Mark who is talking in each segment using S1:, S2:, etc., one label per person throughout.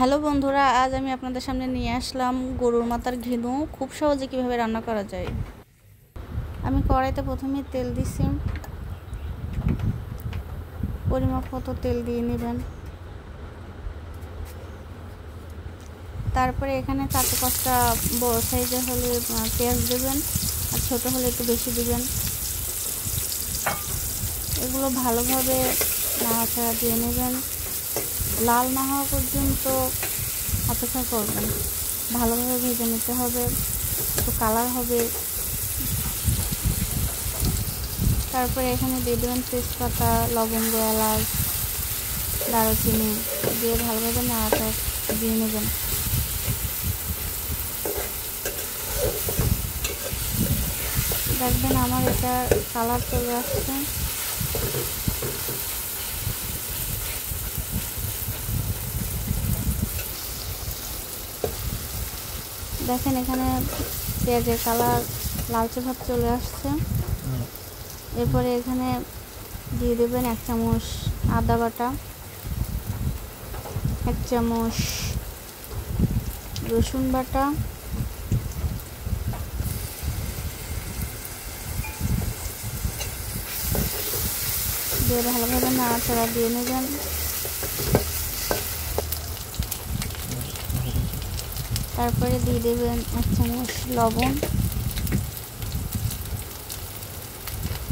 S1: Hello বন্ধুরা, আজ আমি আপনাদের সামনে নিয়ে আসলাম গরুর মাথার ঘিনু খুব সহজে কিভাবে রান্না করা যায়। আমি কড়াইতে প্রথমে তেল দিছি, পরিমাপ মতো তেল দিয়ে নেবেন। তারপরে এখানে 4-5টা বড় সাইজের হলে পেঁয়াজ দেবেন, আর ছোট হলে একটু বেশি দিবেন। এগুলো ভালোভাবে নাড়াচাড়া দিয়ে নেবেন, লাল না হওয়া পর্যন্ত অপেক্ষা করবেন। ভালোভাবে ভেজে নিতে হবে, একটু কালার হবে। তারপরে এখানে দিয়ে দেবেন তেজপাতা, লবঙ্গ, এলাচ, দারুচিনি দিয়ে ভালোভাবে নাড়াচাড়া দিয়ে নেবেন। দেখবেন আমার এটা কালার চলে আসছে। দেখেন এখানে পেঁয়াজের কালার লালচে ভাব চলে আসছে। এরপরে এখানে দিয়ে দেবেন 1 চামচ আদা বাটা, 1 চামচ রসুন বাটা, দিয়ে ভালোভাবে নাড়াচাড়া দিয়ে নেবেন। তারপরে দিয়ে দেবেন 1 চামচ লবণ।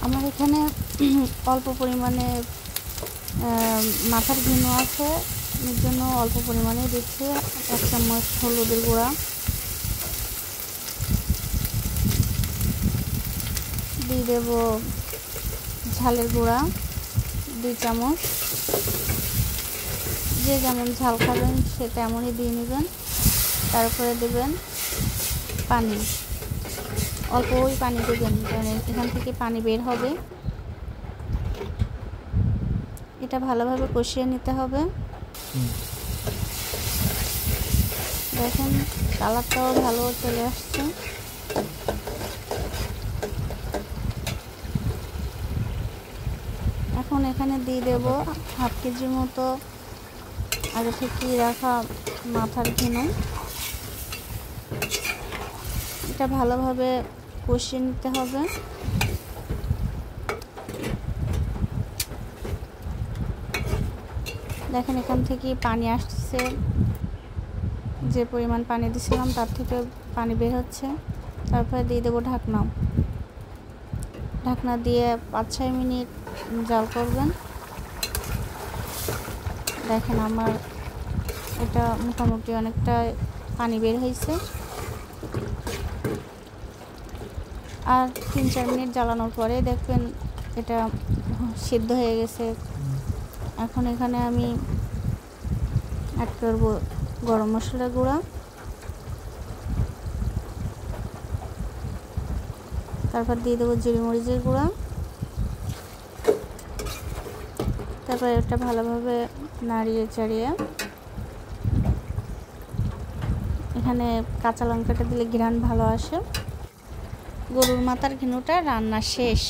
S1: আমার এখানে অল্প পরিমাণে মাথার ঘিনু আছে, এর জন্য অল্প পরিমাণে দিচ্ছি 1 চামচ হলুদের গুঁড়া, দিয়ে দেব ঝালের গুঁড়া 2 চামচ। যে যেমন ঝাল খাবেন সে তেমনই দিয়ে নেবেন। তারপরে দেবেন পানি, অল্প ওই পানি দেবেন, কারণ এখান থেকে পানি বের হবে। এটা ভালোভাবে কষিয়ে নিতে হবে। দেখেন কালারটাও ভালো চলে আসছে। এখন এখানে দিয়ে দেব 1/2 কেজির মতো আগে থেকে রাখা মাথার ঘিনু। এটা ভালোভাবে কষিয়ে নিতে হবে। দেখেন এখান থেকে পানি আসছে, যে পরিমাণ পানি দিয়েছিলাম তার থেকে পানি বের হচ্ছে। তারপরে দিয়ে দেবো ঢাকনা। ঢাকনা দিয়ে 5-6 মিনিট জাল করবেন। দেখেন আমার এটা মোটামুটি অনেকটা পানি বের হয়েছে। আর 3-4 মিনিট জ্বালানোর পরে দেখবেন এটা সিদ্ধ হয়ে গেছে। এখন এখানে আমি অ্যাড করব গরম মশলা গুঁড়া, তারপর দিয়ে দেবো জিরে মরিচের গুঁড়া। তারপর এটা ভালোভাবে নাড়িয়ে চাড়িয়ে এখানে কাঁচা লঙ্কাটা দিলে ঘ্রাণ ভালো আসে। গরুর মাথার ঘিনুটা রান্না শেষ।